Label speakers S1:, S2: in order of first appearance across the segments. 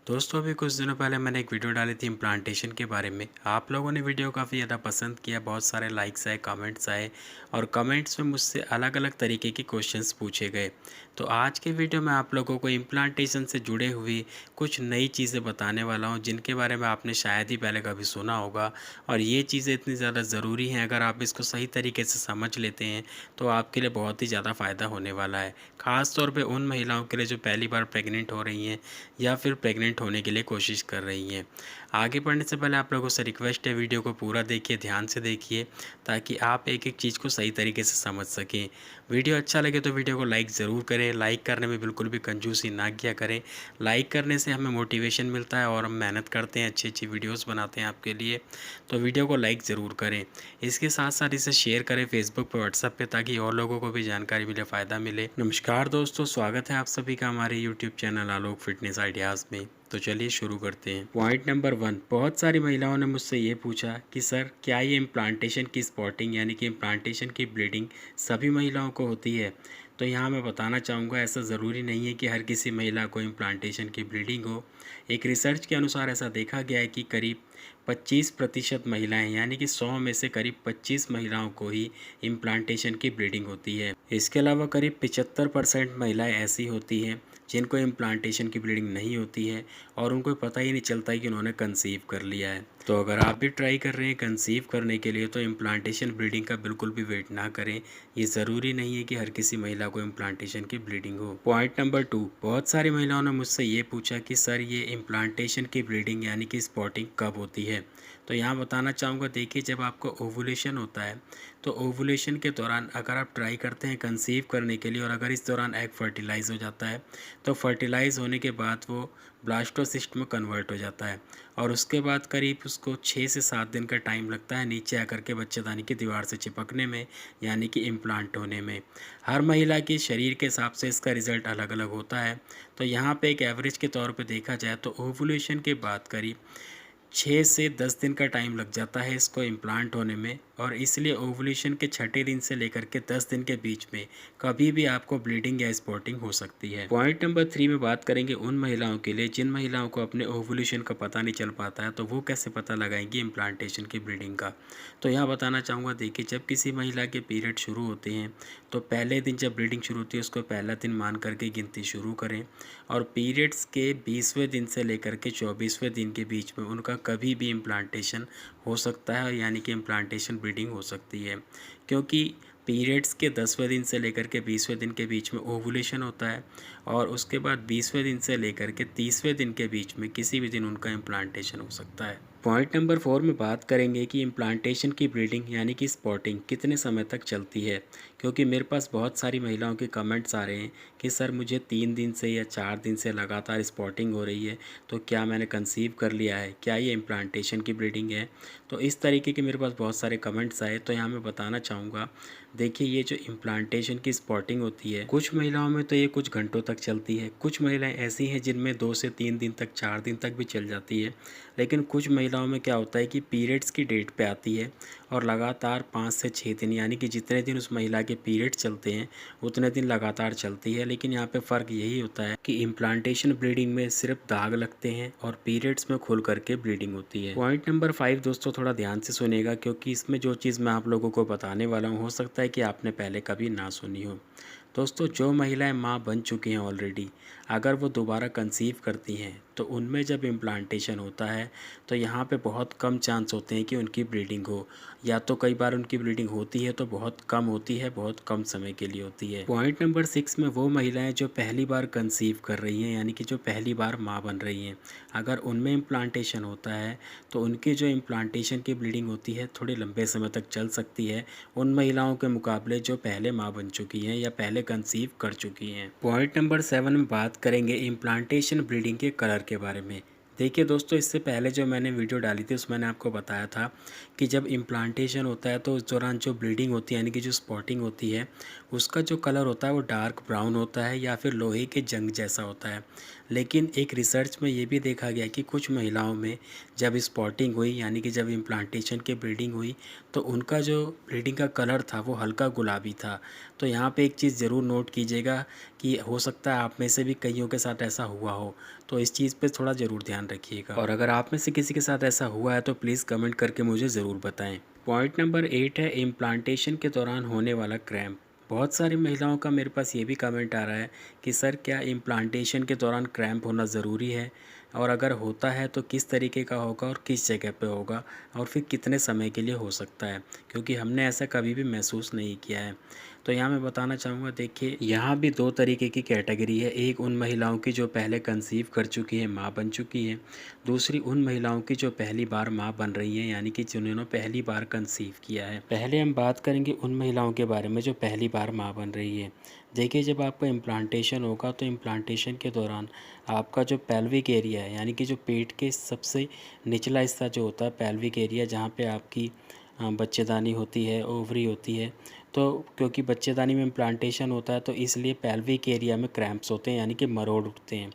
S1: दोस्तों अभी कुछ दिनों पहले मैंने एक वीडियो डाली थी इम्प्लांटेशन के बारे में। आप लोगों ने वीडियो काफ़ी ज़्यादा पसंद किया, बहुत सारे लाइक्स आए, कमेंट्स आए और कमेंट्स में मुझसे अलग अलग तरीके के क्वेश्चंस पूछे गए। तो आज के वीडियो में आप लोगों को इम्प्लांटेशन से जुड़े हुई कुछ नई चीज़ें बताने वाला हूँ जिनके बारे में आपने शायद ही पहले कभी सुना होगा। और ये चीज़ें इतनी ज़्यादा ज़रूरी हैं, अगर आप इसको सही तरीके से समझ लेते हैं तो आपके लिए बहुत ही ज़्यादा फ़ायदा होने वाला है। ख़ास तौर पे उन महिलाओं के लिए जो पहली बार प्रेग्नेंट हो रही हैं या फिर प्रेग्नेंट होने के लिए कोशिश कर रही हैं। आगे बढ़ने से पहले आप लोगों से रिक्वेस्ट है, वीडियो को पूरा देखिए, ध्यान से देखिए ताकि आप एक एक चीज़ को सही तरीके से समझ सकें। वीडियो अच्छा लगे तो वीडियो को लाइक ज़रूर करें, लाइक करने में बिल्कुल भी कंजूसी ना किया करें। लाइक करने से हमें मोटिवेशन मिलता है और हम मेहनत करते हैं, अच्छी अच्छी वीडियोज़ बनाते हैं आपके लिए। तो वीडियो को लाइक ज़रूर करें। इसके साथ साथ इसे शेयर करें फेसबुक पर, व्हाट्सएप पे, ताकि और लोगों को भी जानकारी मिले, फ़ायदा मिले। नमस्कार दोस्तों, स्वागत है आप सभी का हमारे यूट्यूब चैनल आलोक फिटनेस आइडियाज़ में। तो चलिए शुरू करते हैं। पॉइंट नंबर 1, बहुत सारी महिलाओं ने मुझसे ये पूछा कि सर क्या ये इम्प्लांटेशन की स्पॉटिंग यानी कि इम्प्लांटेशन की ब्लीडिंग सभी महिलाओं को होती है? तो यहाँ मैं बताना चाहूँगा, ऐसा ज़रूरी नहीं है कि हर किसी महिला को इम्प्लांटेशन की ब्लीडिंग हो। एक रिसर्च के अनुसार ऐसा देखा गया है कि करीब 25% महिलाएं यानी कि 100 में से करीब 25 महिलाओं को ही इम्प्लांटेशन की ब्लीडिंग होती है। इसके अलावा करीब 75% महिलाएं ऐसी होती हैं जिनको इम्प्लांटेशन की ब्लीडिंग नहीं होती है और उनको पता ही नहीं चलता है कि उन्होंने कंसीव कर लिया है। तो अगर आप भी ट्राई कर रहे हैं कंसीव करने के लिए तो इम्प्लांटेशन ब्लीडिंग का बिल्कुल भी वेट ना करें। ये ज़रूरी नहीं है कि हर किसी महिला को इम्प्लांटेशन की ब्लीडिंग हो। पॉइंट नंबर 2, बहुत सारी महिलाओं ने मुझसे ये पूछा कि सर ये इम्प्लांटेशन की ब्लीडिंग यानी कि स्पॉटिंग कब होती है? तो यहाँ बताना चाहूँगा, देखिए जब आपको ओवुलेशन होता है तो ओवुलेशन के दौरान अगर आप ट्राई करते हैं कंसीव करने के लिए और अगर इस दौरान एग फर्टिलाइज़ हो जाता है तो फर्टिलाइज़ होने के बाद वो ब्लास्टोसिस्ट में कन्वर्ट हो जाता है और उसके बाद करीब उसको 6 से 7 दिन का टाइम लगता है नीचे आकर के बच्चेदानी की दीवार से चिपकने में, यानी कि इम्प्लांट होने में। हर महिला के शरीर के हिसाब से इसका रिज़ल्ट अलग अलग होता है। तो यहाँ पे एक एवरेज के तौर पे देखा जाए तो ओवुलेशन के बाद करीब 6 से 10 दिन का टाइम लग जाता है इसको इम्प्लांट होने में और इसलिए ओवुलेशन के छठे दिन से लेकर के 10 दिन के बीच में कभी भी आपको ब्लीडिंग या स्पॉटिंग हो सकती है। पॉइंट नंबर 3 में बात करेंगे उन महिलाओं के लिए जिन महिलाओं को अपने ओवुलेशन का पता नहीं चल पाता है, तो वो कैसे पता लगाएंगी इम्प्लांटेशन की ब्लीडिंग का। तो यहाँ बताना चाहूँगा, देखिए जब किसी महिला के पीरियड शुरू होते हैं तो पहले दिन जब ब्लीडिंग शुरू होती है उसको पहला दिन मान करके गिनती शुरू करें और पीरियड्स के 20वें दिन से लेकर के 24वें दिन के बीच में उनका कभी भी इम्प्लांटेशन हो सकता है, यानी कि इम्प्लांटेशन ब्लीडिंग हो सकती है। क्योंकि पीरियड्स के 10वें दिन से लेकर के 20वें दिन के बीच में ओवुलेशन होता है और उसके बाद 20वें दिन से लेकर के 30वें दिन के बीच में किसी भी दिन उनका इम्प्लांटेशन हो सकता है। पॉइंट नंबर 4 में बात करेंगे कि इम्प्लांटेशन की ब्लीडिंग यानी कि स्पॉटिंग कितने समय तक चलती है, क्योंकि मेरे पास बहुत सारी महिलाओं के कमेंट्स आ रहे हैं कि सर मुझे 3 दिन से या 4 दिन से लगातार स्पॉटिंग हो रही है, तो क्या मैंने कंसीव कर लिया है, क्या ये इम्प्लांटेशन की ब्लीडिंग है? तो इस तरीके के मेरे पास बहुत सारे कमेंट्स आए। तो यहाँ मैं बताना चाहूँगा, देखिए ये जो इम्प्लांटेशन की स्पॉटिंग होती है कुछ महिलाओं में तो ये कुछ घंटों तक चलती है, कुछ महिलाएं ऐसी हैं जिनमें 2 से 3 दिन तक, 4 दिन तक भी चल जाती है। लेकिन कुछ महिलाओं में क्या होता है कि पीरियड्स की डेट पे आती है और लगातार 5 से 6 दिन, यानी कि जितने दिन उस महिला के पीरियड चलते हैं उतने दिन लगातार चलती है। लेकिन यहाँ पे फ़र्क यही होता है कि इम्प्लांटेशन ब्लीडिंग में सिर्फ दाग लगते हैं और पीरियड्स में खुल करके ब्लीडिंग होती है। पॉइंट नंबर 5 दोस्तों थोड़ा ध्यान से सुनेगा, क्योंकि इसमें जो चीज़ मैं आप लोगों को बताने वाला हूँ हो सकता है कि आपने पहले कभी ना सुनी हो। दोस्तों जो महिलाएं माँ बन चुकी हैं ऑलरेडी, अगर वो दोबारा कंसीव करती हैं तो उनमें जब इम्प्लांटेशन होता है तो यहाँ पे बहुत कम चांस होते हैं कि उनकी ब्लीडिंग हो, या तो कई बार उनकी ब्लीडिंग होती है तो बहुत कम होती है, बहुत कम समय के लिए होती है। पॉइंट नंबर 6 में वो महिलाएं जो पहली बार कंसीव कर रही हैं, यानी कि जो पहली बार माँ बन रही हैं, अगर उनमें इम्प्लांटेशन होता है तो उनकी जो इम्प्लांटेशन की ब्लीडिंग होती है थोड़े लंबे समय तक चल सकती है उन महिलाओं के मुकाबले जो पहले माँ बन चुकी हैं या पहले कंसीव कर चुकी हैं। पॉइंट नंबर 7 में बात करेंगे इम्प्लांटेशन ब्लीडिंग के कलर के बारे में। देखिए दोस्तों, इससे पहले जो मैंने वीडियो डाली थी उसमें मैंने आपको बताया था कि जब इम्प्लांटेशन होता है तो उस दौरान जो ब्लीडिंग होती है यानी कि जो स्पॉटिंग होती है उसका जो कलर होता है वो डार्क ब्राउन होता है या फिर लोहे के जंग जैसा होता है। लेकिन एक रिसर्च में ये भी देखा गया कि कुछ महिलाओं में जब स्पॉटिंग हुई यानी कि जब इम्प्लांटेशन की ब्लीडिंग हुई तो उनका जो ब्लीडिंग का कलर था वो हल्का गुलाबी था। तो यहाँ पे एक चीज़ ज़रूर नोट कीजिएगा कि हो सकता है आप में से भी कईयों के साथ ऐसा हुआ हो, तो इस चीज़ पे थोड़ा ज़रूर ध्यान रखिएगा। और अगर आप में से किसी के साथ ऐसा हुआ है तो प्लीज़ कमेंट करके मुझे ज़रूर बताएं। पॉइंट नंबर 8 है इम्प्लांटेशन के दौरान होने वाला क्रैम्प। बहुत सारी महिलाओं का मेरे पास ये भी कमेंट आ रहा है कि सर क्या इम्प्लांटेशन के दौरान क्रैम्प होना ज़रूरी है, और अगर होता है तो किस तरीके का होगा और किस जगह पे होगा और फिर कितने समय के लिए हो सकता है, क्योंकि हमने ऐसा कभी भी महसूस नहीं किया है। तो यहाँ मैं बताना चाहूँगा, देखिए यहाँ भी दो तरीके की कैटेगरी है। एक उन महिलाओं की जो पहले कंसीव कर चुकी है, माँ बन चुकी है। दूसरी उन महिलाओं की जो पहली बार माँ बन रही हैं, यानी कि जिन्होंने पहली बार कंसीव किया है। पहले हम बात करेंगे उन महिलाओं के बारे में जो पहली बार माँ बन रही है। देखिए जब आपका इम्प्लांटेशन होगा तो इम्प्लांटेशन के दौरान आपका जो पेल्विक एरिया है, यानी कि जो पेट के सबसे निचला हिस्सा जो होता है पेल्विक एरिया, जहाँ पे आपकी बच्चेदानी होती है, ओवरी होती है, तो क्योंकि बच्चेदानी में इम्प्लांटेशन होता है तो इसलिए पेल्विक एरिया में क्रैम्प्स होते हैं, यानी कि मरोड़ उठते हैं।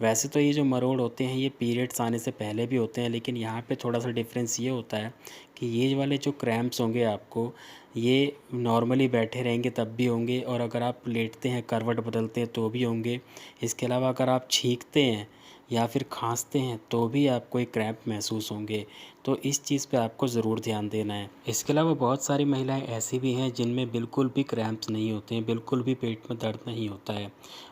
S1: वैसे तो ये जो मरोड़ होते हैं ये पीरियड्स आने से पहले भी होते हैं, लेकिन यहाँ पे थोड़ा सा डिफरेंस ये होता है कि ये वाले जो क्रैम्प्स होंगे आपको, ये नॉर्मली बैठे रहेंगे तब भी होंगे, और अगर आप लेटते हैं करवट बदलते हैं तो भी होंगे। इसके अलावा अगर आप छींकते हैं या फिर खांसते हैं तो भी आपको एक क्रैम्प महसूस होंगे। तो इस चीज़ पे आपको ज़रूर ध्यान देना है। इसके अलावा बहुत सारी महिलाएं ऐसी भी हैं जिनमें बिल्कुल भी क्रैम्प्स नहीं होते हैं, बिल्कुल भी पेट में दर्द नहीं होता है,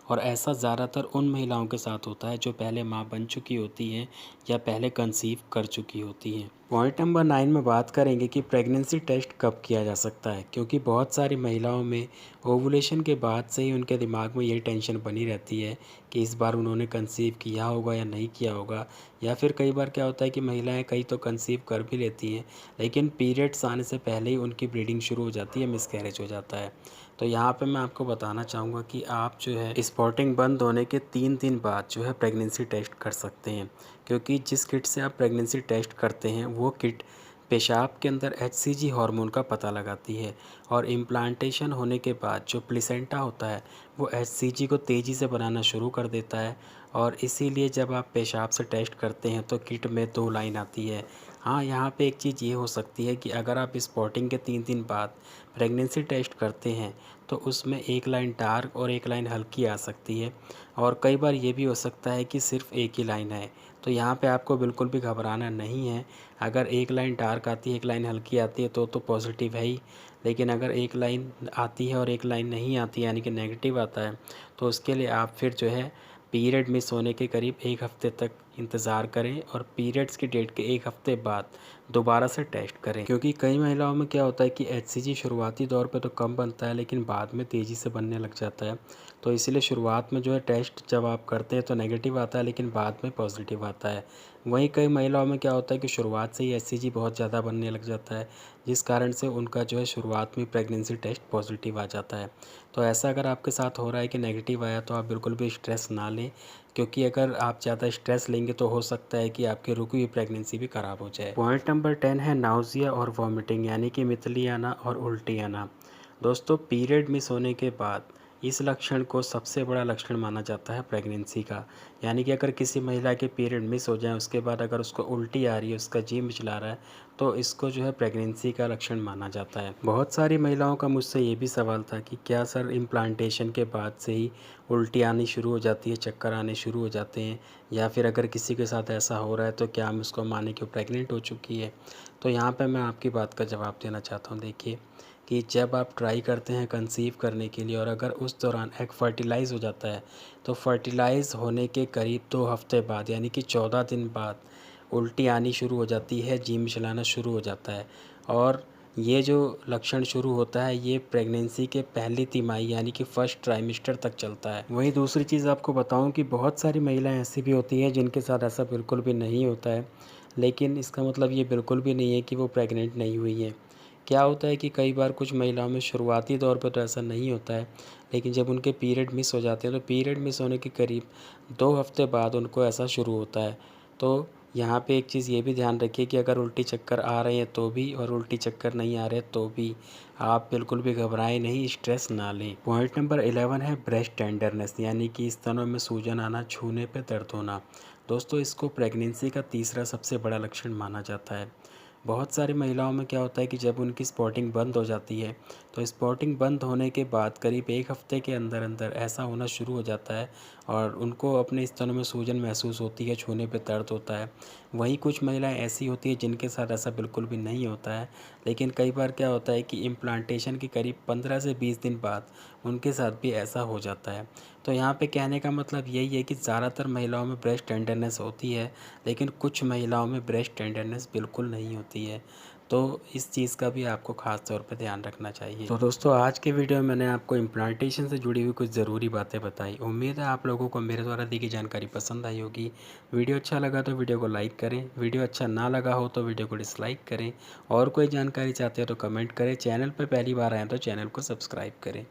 S1: और ऐसा ज़्यादातर उन महिलाओं के साथ होता है जो पहले माँ बन चुकी होती हैं या पहले कंसीव कर चुकी होती हैं। पॉइंट नंबर 9 में बात करेंगे कि प्रेगनेंसी टेस्ट कब किया जा सकता है, क्योंकि बहुत सारी महिलाओं में ओवुलेशन के बाद से ही उनके दिमाग में यही टेंशन बनी रहती है कि इस बार उन्होंने कंसीव किया होगा या नहीं किया होगा, या फिर कई बार क्या होता है कि महिलाएं कई तो कंसीव कर भी लेती हैं लेकिन पीरियड्स आने से पहले ही उनकी ब्लीडिंग शुरू हो जाती है, मिसकैरेज हो जाता है। तो यहाँ पे मैं आपको बताना चाहूँगा कि आप जो है स्पॉटिंग बंद होने के 3 दिन बाद जो है प्रेगनेंसी टेस्ट कर सकते हैं, क्योंकि जिस किट से आप प्रेगनेंसी टेस्ट करते हैं वो किट पेशाब के अंदर एचसीजी हार्मोन का पता लगाती है, और इम्प्लांटेशन होने के बाद जो प्लेसेंटा होता है वो एचसीजी को तेज़ी से बनाना शुरू कर देता है, और इसीलिए जब आप पेशाब से टेस्ट करते हैं तो किट में 2 लाइन आती है। हाँ, यहाँ पे एक चीज़ ये हो सकती है कि अगर आप स्पॉटिंग के 3 दिन बाद प्रेगनेंसी टेस्ट करते हैं तो उसमें एक लाइन डार्क और एक लाइन हल्की आ सकती है, और कई बार ये भी हो सकता है कि सिर्फ एक ही लाइन है। तो यहाँ पे आपको बिल्कुल भी घबराना नहीं है। अगर एक लाइन डार्क आती है, एक लाइन हल्की आती है तो पॉजिटिव है ही, लेकिन अगर एक लाइन आती है और एक लाइन नहीं आती यानी कि नेगेटिव आता है तो उसके लिए आप फिर जो है पीरियड मिस होने के करीब 1 हफ़्ते तक इंतज़ार करें, और पीरियड्स की डेट के 1 हफ़्ते बाद दोबारा से टेस्ट करें, क्योंकि कई महिलाओं में क्या होता है कि एचसीजी शुरुआती दौर पे तो कम बनता है लेकिन बाद में तेज़ी से बनने लग जाता है। तो इसीलिए शुरुआत में जो है टेस्ट जब आप करते हैं तो नेगेटिव आता है लेकिन बाद में पॉजिटिव आता है। वहीं कई महिलाओं में क्या होता है कि शुरुआत से ही एचसीजी बहुत ज़्यादा बनने लग जाता है, जिस कारण से उनका जो है शुरुआत में प्रेगनेंसी टेस्ट पॉजिटिव आ जाता है। तो ऐसा अगर आपके साथ हो रहा है कि नेगेटिव आया तो आप बिल्कुल भी स्ट्रेस ना लें, क्योंकि अगर आप ज़्यादा स्ट्रेस लेंगे तो हो सकता है कि आपकी रुकी हुई प्रेगनेंसी भी ख़राब हो जाए। पॉइंट नंबर 10 है नाउजिया और वॉमिटिंग, यानी कि मितली आना और उल्टी आना। दोस्तों पीरियड मिस होने के बाद इस लक्षण को सबसे बड़ा लक्षण माना जाता है प्रेगनेंसी का, यानी कि अगर किसी महिला के पीरियड मिस हो जाए उसके बाद अगर उसको उल्टी आ रही है, उसका जी मिचला रहा है, तो इसको जो है प्रेगनेंसी का लक्षण माना जाता है। बहुत सारी महिलाओं का मुझसे ये भी सवाल था कि क्या सर इम्प्लांटेशन के बाद से ही उल्टी आनी शुरू हो जाती है, चक्कर आने शुरू हो जाते हैं, या फिर अगर किसी के साथ ऐसा हो रहा है तो क्या हम उसको माने कि वो प्रेग्नेंट हो चुकी है। तो यहाँ पर मैं आपकी बात का जवाब देना चाहता हूँ। देखिए कि जब आप ट्राई करते हैं कंसीव करने के लिए और अगर उस दौरान एग फर्टिलाइज़ हो जाता है तो फर्टिलाइज़ होने के करीब 2 हफ्ते बाद यानी कि 14 दिन बाद उल्टी आनी शुरू हो जाती है, जी मिचलाना शुरू हो जाता है, और ये जो लक्षण शुरू होता है ये प्रेगनेंसी के पहली तिमाही यानी कि फर्स्ट ट्राइमेस्टर तक चलता है। वहीं दूसरी चीज़ आपको बताऊं कि बहुत सारी महिलाएं ऐसी भी होती हैं जिनके साथ ऐसा बिल्कुल भी नहीं होता है, लेकिन इसका मतलब ये बिल्कुल भी नहीं है कि वो प्रेग्नेंट नहीं हुई हैं। क्या होता है कि कई बार कुछ महिलाओं में शुरुआती दौर पर तो ऐसा नहीं होता है, लेकिन जब उनके पीरियड मिस हो जाते हैं तो पीरियड मिस होने के करीब 2 हफ्ते बाद उनको ऐसा शुरू होता है। तो यहाँ पे एक चीज़ ये भी ध्यान रखिए कि अगर उल्टी चक्कर आ रहे हैं तो भी और उल्टी चक्कर नहीं आ रहे तो भी आप बिल्कुल भी घबराएं नहीं, स्ट्रेस ना लें। पॉइंट नंबर 11 है ब्रेस्ट टेंडरनेस, यानी कि स्तनों में सूजन आना, छूने पे दर्द होना। दोस्तों, इसको प्रेगनेंसी का तीसरा सबसे बड़ा लक्षण माना जाता है। बहुत सारी महिलाओं में क्या होता है कि जब उनकी स्पॉटिंग बंद हो जाती है तो स्पॉटिंग बंद होने के बाद करीब एक हफ्ते के अंदर अंदर ऐसा होना शुरू हो जाता है और उनको अपने स्तनों में सूजन महसूस होती है, छूने पे दर्द होता है। वहीं कुछ महिलाएं ऐसी होती हैं जिनके साथ ऐसा बिल्कुल भी नहीं होता है, लेकिन कई बार क्या होता है कि इम्प्लांटेशन के करीब 15 से 20 दिन बाद उनके साथ भी ऐसा हो जाता है। तो यहाँ पे कहने का मतलब यही है कि ज़्यादातर महिलाओं में ब्रेस्ट टेंडरनेस होती है, लेकिन कुछ महिलाओं में ब्रेस्ट टेंडरनेस बिल्कुल नहीं होती है। तो इस चीज़ का भी आपको ख़ास तौर पे ध्यान रखना चाहिए। तो दोस्तों, आज के वीडियो में मैंने आपको इम्प्लांटेशन से जुड़ी हुई कुछ ज़रूरी बातें बताई। उम्मीद है आप लोगों को मेरे द्वारा दी गई जानकारी पसंद आई होगी। वीडियो अच्छा लगा तो वीडियो को लाइक करें, वीडियो अच्छा ना लगा हो तो वीडियो को डिसलाइक करें, और कोई जानकारी चाहते हो तो कमेंट करें। चैनल पर पहली बार आए तो चैनल को सब्सक्राइब करें।